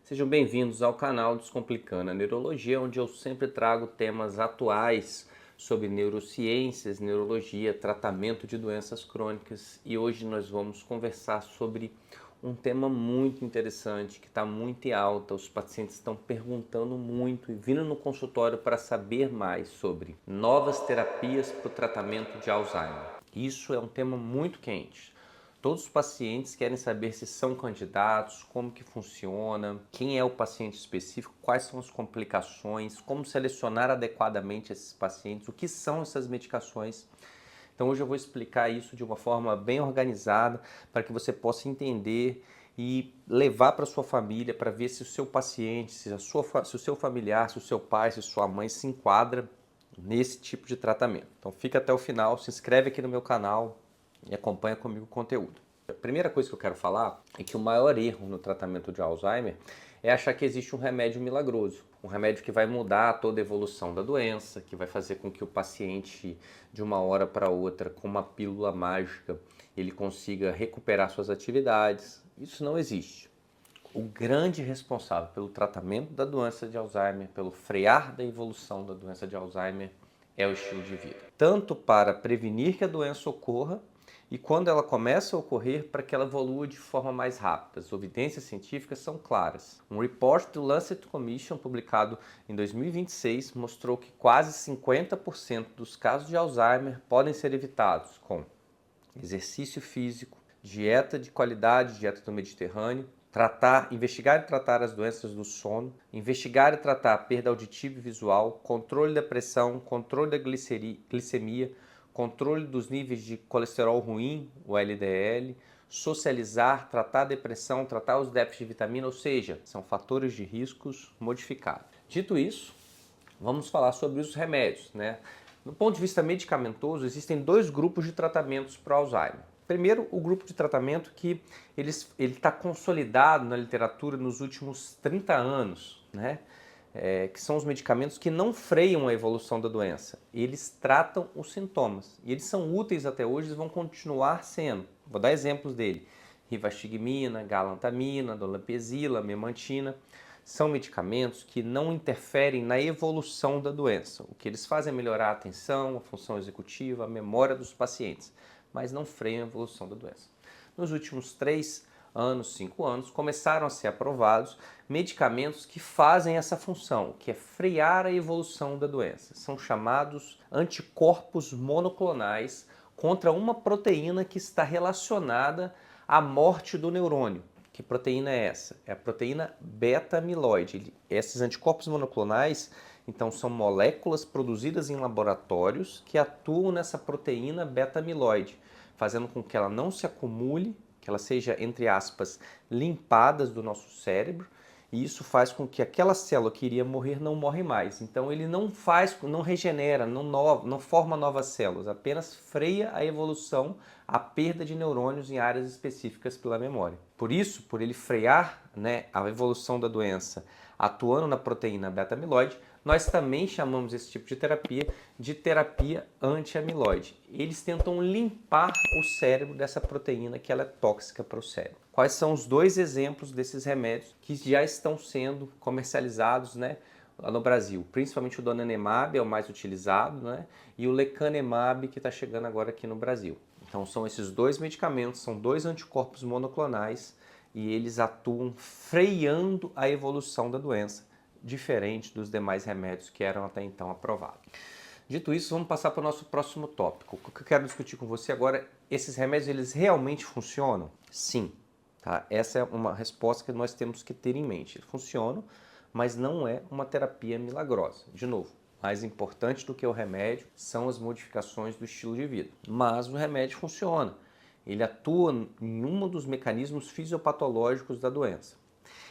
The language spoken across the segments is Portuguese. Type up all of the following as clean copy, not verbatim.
Sejam bem-vindos ao canal Descomplicando a Neurologia, onde eu sempre trago temas atuais sobre neurociências, neurologia, tratamento de doenças crônicas. E hoje nós vamos conversar sobre um tema muito interessante, que está muito em alta. Os pacientes estão perguntando muito e vindo no consultório para saber mais sobre novas terapias para o tratamento de Alzheimer. Isso é um tema muito quente. Todos os pacientes querem saber se são candidatos, como que funciona, quem é o paciente específico, quais são as complicações, como selecionar adequadamente esses pacientes, o que são essas medicações. Então hoje eu vou explicar isso de uma forma bem organizada para que você possa entender e levar para sua família para ver se o seu paciente, se o seu familiar, se o seu pai, se sua mãe se enquadra nesse tipo de tratamento. Então fica até o final, se inscreve aqui no meu canal e acompanha comigo o conteúdo. A primeira coisa que eu quero falar é que o maior erro no tratamento de Alzheimer é achar que existe um remédio milagroso, um remédio que vai mudar toda a evolução da doença, que vai fazer com que o paciente, de uma hora para outra, com uma pílula mágica, ele consiga recuperar suas atividades. Isso não existe. O grande responsável pelo tratamento da doença de Alzheimer, pelo frear da evolução da doença de Alzheimer, é o estilo de vida. Tanto para prevenir que a doença ocorra, e quando ela começa a ocorrer, para que ela evolua de forma mais rápida. As evidências científicas são claras. Um report do Lancet Commission, publicado em 2026, mostrou que quase 50% dos casos de Alzheimer podem ser evitados com exercício físico, dieta de qualidade, dieta do Mediterrâneo, investigar e tratar as doenças do sono, investigar e tratar a perda auditiva e visual, controle da pressão, controle da glicemia, controle dos níveis de colesterol ruim, o LDL, socializar, tratar a depressão, tratar os déficits de vitamina, ou seja, são fatores de riscos modificados. Dito isso, vamos falar sobre os remédios, né? Do ponto de vista medicamentoso, existem dois grupos de tratamentos para Alzheimer. Primeiro, o grupo de tratamento que ele está consolidado na literatura nos últimos 30 anos, né? Que são os medicamentos que não freiam a evolução da doença. Eles tratam os sintomas. E eles são úteis até hoje e vão continuar sendo. Vou dar exemplos dele. Rivastigmina, galantamina, dolampezila, memantina. São medicamentos que não interferem na evolução da doença. O que eles fazem é melhorar a atenção, a função executiva, a memória dos pacientes, mas não freiam a evolução da doença. Nos últimos 3 anos, 5 anos, começaram a ser aprovados medicamentos que fazem essa função, que é frear a evolução da doença. São chamados anticorpos monoclonais contra uma proteína que está relacionada à morte do neurônio. Que proteína é essa? É a proteína beta-amiloide. Esses anticorpos monoclonais, então, são moléculas produzidas em laboratórios que atuam nessa proteína beta-amiloide, fazendo com que ela não se acumule, que ela seja, entre aspas, limpada do nosso cérebro, e isso faz com que aquela célula que iria morrer não morre mais. Então ele não regenera, não forma novas células, apenas freia a evolução, a perda de neurônios em áreas específicas pela memória. Por isso, por ele frear, né, a evolução da doença atuando na proteína beta-amiloide, nós também chamamos esse tipo de terapia anti-amiloide. Eles tentam limpar o cérebro dessa proteína que ela é tóxica para o cérebro. Quais são os dois exemplos desses remédios que já estão sendo comercializados, né, lá no Brasil? Principalmente o donanemab é o mais utilizado, né, e o lecanemab que está chegando agora aqui no Brasil. Então são esses dois medicamentos, são dois anticorpos monoclonais e eles atuam freando a evolução da doença, diferente dos demais remédios que eram até então aprovados. Dito isso, vamos passar para o nosso próximo tópico. O que eu quero discutir com você agora, esses remédios, eles realmente funcionam? Sim. Tá? Essa é uma resposta que nós temos que ter em mente. Eles funcionam, mas não é uma terapia milagrosa. De novo, mais importante do que o remédio são as modificações do estilo de vida. Mas o remédio funciona. Ele atua em um dos mecanismos fisiopatológicos da doença.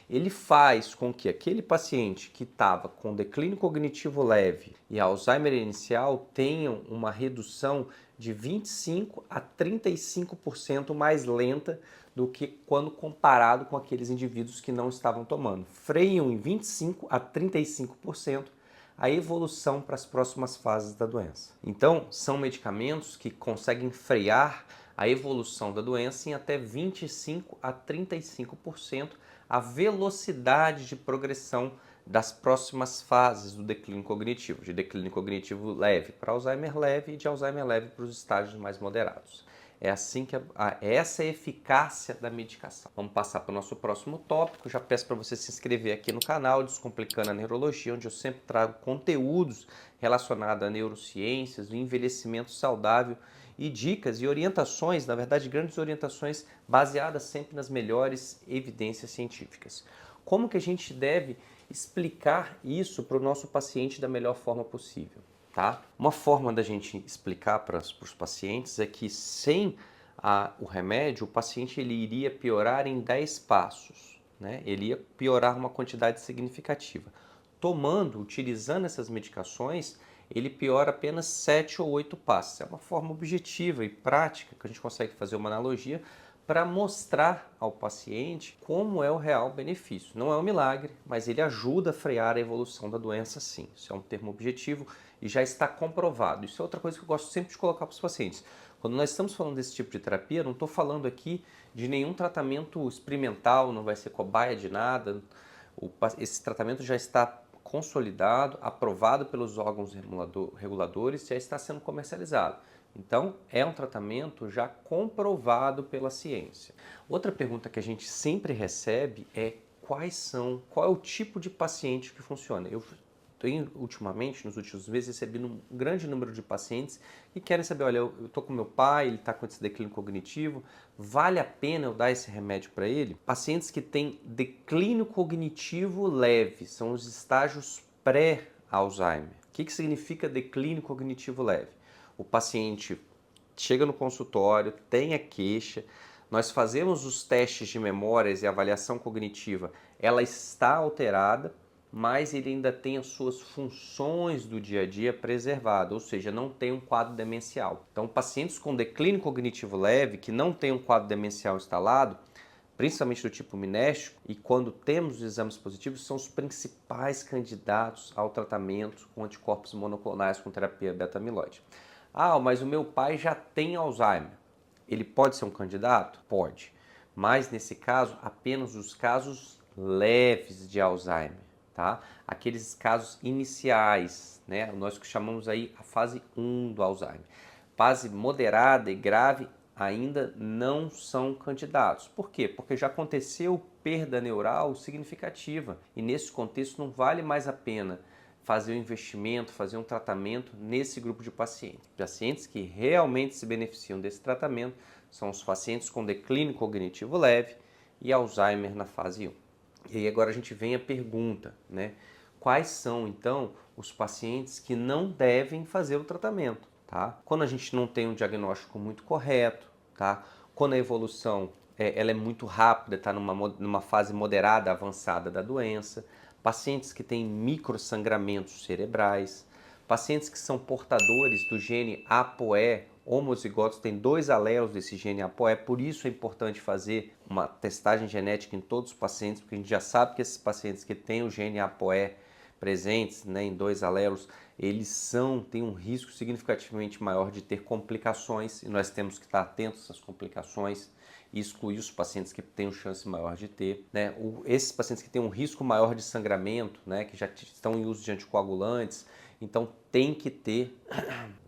Ele faz com que aquele paciente que estava com declínio cognitivo leve e Alzheimer inicial tenham uma redução de 25 a 35% mais lenta do que quando comparado com aqueles indivíduos que não estavam tomando. Freiam em 25 a 35% a evolução para as próximas fases da doença. Então, são medicamentos que conseguem frear a evolução da doença em até 25 a 35% a velocidade de progressão das próximas fases do declínio cognitivo, de declínio cognitivo leve para Alzheimer leve e de Alzheimer leve para os estágios mais moderados. É assim que essa é a eficácia da medicação. Vamos passar para o nosso próximo tópico. Já peço para você se inscrever aqui no canal Descomplicando a Neurologia, onde eu sempre trago conteúdos relacionados a neurociências, o envelhecimento saudável e dicas e orientações, na verdade grandes orientações baseadas sempre nas melhores evidências científicas. Como que a gente deve explicar isso para o nosso paciente da melhor forma possível? Tá? Uma forma da gente explicar para os pacientes é que sem o remédio, o paciente ele iria piorar em 10 passos, né? Ele ia piorar uma quantidade significativa. Utilizando essas medicações, ele piora apenas 7 ou 8 passos. É uma forma objetiva e prática que a gente consegue fazer uma analogia para mostrar ao paciente como é o real benefício. Não é um milagre, mas ele ajuda a frear a evolução da doença sim. Isso é um termo objetivo e já está comprovado. Isso é outra coisa que eu gosto sempre de colocar para os pacientes. Quando nós estamos falando desse tipo de terapia, não estou falando aqui de nenhum tratamento experimental, não vai ser cobaia de nada. Esse tratamento já está consolidado, aprovado pelos órgãos reguladores, já está sendo comercializado. Então, é um tratamento já comprovado pela ciência. Outra pergunta que a gente sempre recebe é qual é o tipo de paciente que funciona? Eu tenho ultimamente, nos últimos meses, recebido um grande número de pacientes que querem saber, olha, eu estou com meu pai, ele está com esse declínio cognitivo, vale a pena eu dar esse remédio para ele? Pacientes que têm declínio cognitivo leve, são os estágios pré-Alzheimer. O que significa declínio cognitivo leve? O paciente chega no consultório, tem a queixa, nós fazemos os testes de memórias e avaliação cognitiva, ela está alterada, mas ele ainda tem as suas funções do dia a dia preservadas, ou seja, não tem um quadro demencial. Então, pacientes com declínio cognitivo leve, que não tem um quadro demencial instalado, principalmente do tipo minéstico, e quando temos os exames positivos, são os principais candidatos ao tratamento com anticorpos monoclonais com terapia beta-amiloide. Ah, mas o meu pai já tem Alzheimer. Ele pode ser um candidato? Pode. Mas nesse caso, apenas os casos leves de Alzheimer, tá? Aqueles casos iniciais, né? Nós que chamamos aí a fase 1 do Alzheimer. Fase moderada e grave ainda não são candidatos. Por quê? Porque já aconteceu perda neural significativa e nesse contexto não vale mais a pena fazer um investimento, fazer um tratamento nesse grupo de pacientes. Pacientes que realmente se beneficiam desse tratamento são os pacientes com declínio cognitivo leve e Alzheimer na fase 1. E aí agora a gente vem a pergunta, né? Quais são então os pacientes que não devem fazer o tratamento, tá? Quando a gente não tem um diagnóstico muito correto, tá? Quando a evolução ela é muito rápida, está numa fase moderada, avançada da doença, pacientes que têm microsangramentos cerebrais, pacientes que são portadores do gene ApoE, homozigotos, tem 2 alelos desse gene ApoE, por isso é importante fazer uma testagem genética em todos os pacientes, porque a gente já sabe que esses pacientes que têm o gene ApoE presentes, né, em 2 alelos, eles têm um risco significativamente maior de ter complicações e nós temos que estar atentos a essas complicações e excluir os pacientes que têm uma chance maior de ter, né? Esses pacientes que têm um risco maior de sangramento, né, que já estão em uso de anticoagulantes, então tem que ter,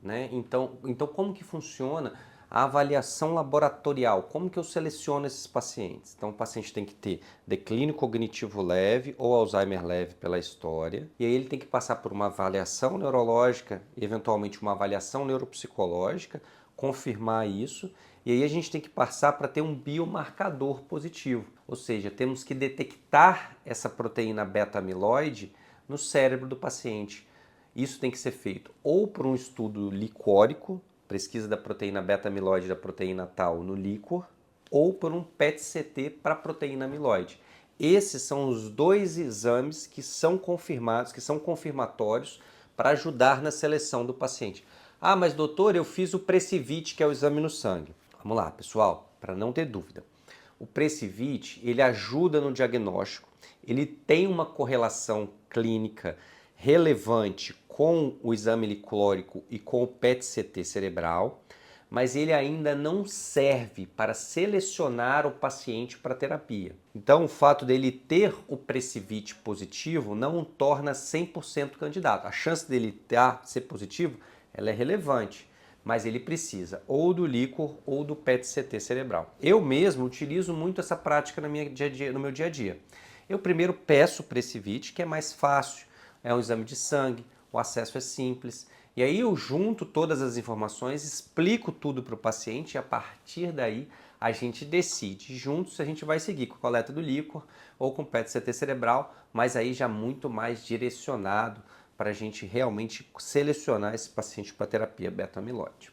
né? Então como que funciona a avaliação laboratorial? Como que eu seleciono esses pacientes? Então o paciente tem que ter declínio cognitivo leve ou Alzheimer leve pela história, e aí ele tem que passar por uma avaliação neurológica, eventualmente uma avaliação neuropsicológica, confirmar isso, e aí a gente tem que passar para ter um biomarcador positivo, ou seja, temos que detectar essa proteína beta-amiloide no cérebro do paciente. Isso tem que ser feito ou por um estudo licórico, pesquisa da proteína beta-amiloide da proteína tal no líquor, ou por um PET-CT para a proteína amiloide. Esses são os 2 exames que são confirmados, que são confirmatórios para ajudar na seleção do paciente. Ah, mas doutor, eu fiz o Precivit, que é o exame no sangue. Vamos lá, pessoal, para não ter dúvida. O Precivit, ele ajuda no diagnóstico, ele tem uma correlação clínica relevante com o exame licórico e com o PET-CT cerebral, mas ele ainda não serve para selecionar o paciente para terapia. Então, o fato dele ter o Pressivit positivo não o torna 100% candidato. A chance dele ser positivo, ela é relevante, mas ele precisa ou do líquor ou do PET-CT cerebral. Eu mesmo utilizo muito essa prática no meu dia a dia. Eu primeiro peço o Pressivit, que é mais fácil, é um exame de sangue, o acesso é simples. E aí eu junto todas as informações, explico tudo para o paciente e a partir daí a gente decide juntos se a gente vai seguir com a coleta do líquor ou com o PET-CT cerebral, mas aí já muito mais direcionado para a gente realmente selecionar esse paciente para terapia beta-amiloide.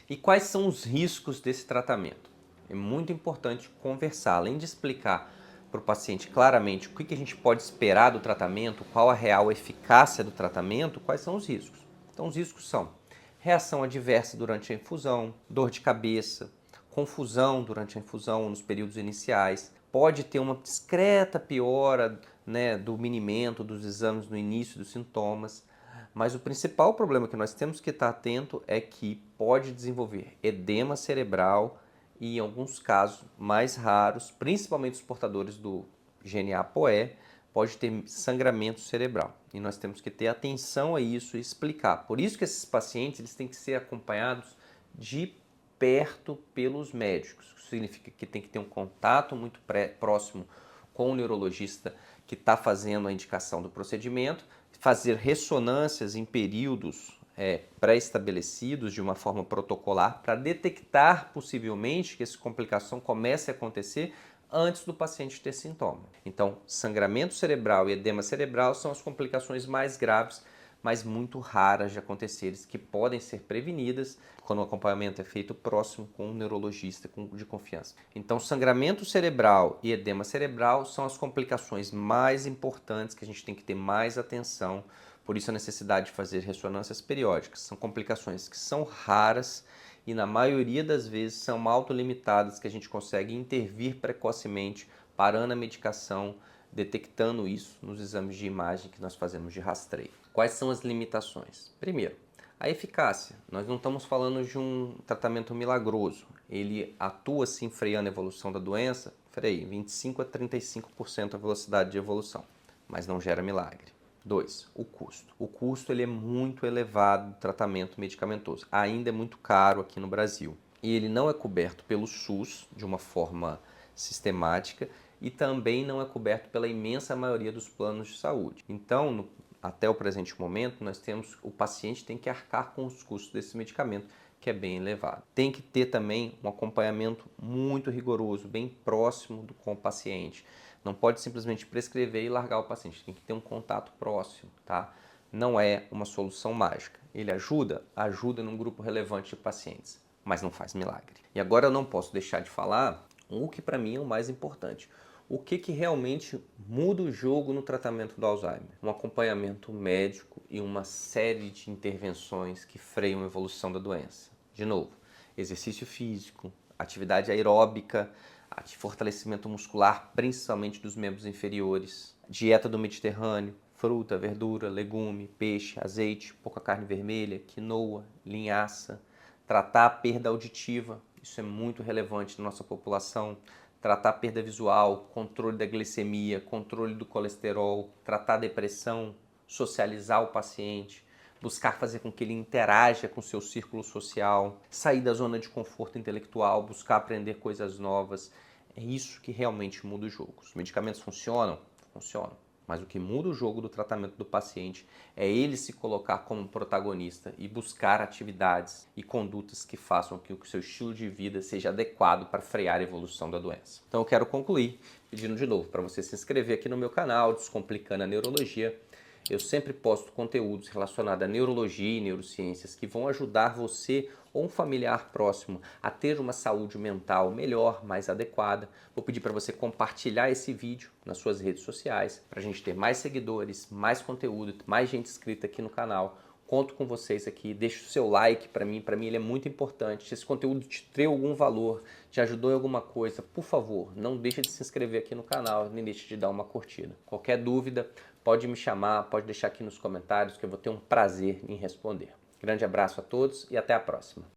E quais são os riscos desse tratamento? É muito importante conversar, além de explicar para o paciente claramente o que a gente pode esperar do tratamento, qual a real eficácia do tratamento, quais são os riscos. Então os riscos são reação adversa durante a infusão, dor de cabeça, confusão durante a infusão nos períodos iniciais, pode ter uma discreta piora, né, do minimento dos exames no início dos sintomas, mas o principal problema que nós temos que estar atento é que pode desenvolver edema cerebral e, em alguns casos mais raros, principalmente os portadores do GNA-POE, pode ter sangramento cerebral. E nós temos que ter atenção a isso e explicar. Por isso que esses pacientes eles têm que ser acompanhados de perto pelos médicos. Isso significa que tem que ter um contato muito próximo com o neurologista que está fazendo a indicação do procedimento, fazer ressonâncias em períodos pré-estabelecidos de uma forma protocolar para detectar possivelmente que essa complicação comece a acontecer antes do paciente ter sintoma. Então, sangramento cerebral e edema cerebral são as complicações mais graves, mas muito raras de acontecerem, que podem ser prevenidas quando o acompanhamento é feito próximo com um neurologista de confiança. Então, sangramento cerebral e edema cerebral são as complicações mais importantes que a gente tem que ter mais atenção, por isso a necessidade de fazer ressonâncias periódicas. São complicações que são raras e na maioria das vezes são autolimitadas, que a gente consegue intervir precocemente, parando a medicação, detectando isso nos exames de imagem que nós fazemos de rastreio. Quais são as limitações? Primeiro, a eficácia. Nós não estamos falando de um tratamento milagroso. Ele atua sim freando a evolução da doença, 25 a 35% a velocidade de evolução, mas não gera milagre. 2. O custo. O custo ele é muito elevado do tratamento medicamentoso. Ainda é muito caro aqui no Brasil. E ele não é coberto pelo SUS de uma forma sistemática e também não é coberto pela imensa maioria dos planos de saúde. Então, até o presente momento, o paciente tem que arcar com os custos desse medicamento, que é bem elevado. Tem que ter também um acompanhamento muito rigoroso, bem próximo com o paciente. Não pode simplesmente prescrever e largar o paciente, tem que ter um contato próximo, tá? Não é uma solução mágica. Ele ajuda num grupo relevante de pacientes, mas não faz milagre. E agora eu não posso deixar de falar o que para mim é o mais importante. O que realmente muda o jogo no tratamento do Alzheimer? Um acompanhamento médico e uma série de intervenções que freiam a evolução da doença. De novo, exercício físico, atividade aeróbica, fortalecimento muscular, principalmente dos membros inferiores, dieta do Mediterrâneo, fruta, verdura, legume, peixe, azeite, pouca carne vermelha, quinoa, linhaça, tratar a perda auditiva, isso é muito relevante na nossa população, tratar a perda visual, controle da glicemia, controle do colesterol, tratar a depressão, socializar o paciente, buscar fazer com que ele interaja com o seu círculo social, sair da zona de conforto intelectual, buscar aprender coisas novas. É isso que realmente muda o jogo. Os medicamentos funcionam? Funcionam. Mas o que muda o jogo do tratamento do paciente é ele se colocar como protagonista e buscar atividades e condutas que façam com que o seu estilo de vida seja adequado para frear a evolução da doença. Então eu quero concluir pedindo de novo para você se inscrever aqui no meu canal Descomplicando a Neurologia. Eu sempre posto conteúdos relacionados à neurologia e neurociências que vão ajudar você ou um familiar próximo a ter uma saúde mental melhor, mais adequada. Vou pedir para você compartilhar esse vídeo nas suas redes sociais para a gente ter mais seguidores, mais conteúdo, mais gente inscrita aqui no canal. Conto com vocês aqui, deixe o seu like para mim ele é muito importante. Se esse conteúdo te deu algum valor, te ajudou em alguma coisa, por favor, não deixe de se inscrever aqui no canal, nem deixe de dar uma curtida. Qualquer dúvida, pode me chamar, pode deixar aqui nos comentários que eu vou ter um prazer em responder. Grande abraço a todos e até a próxima.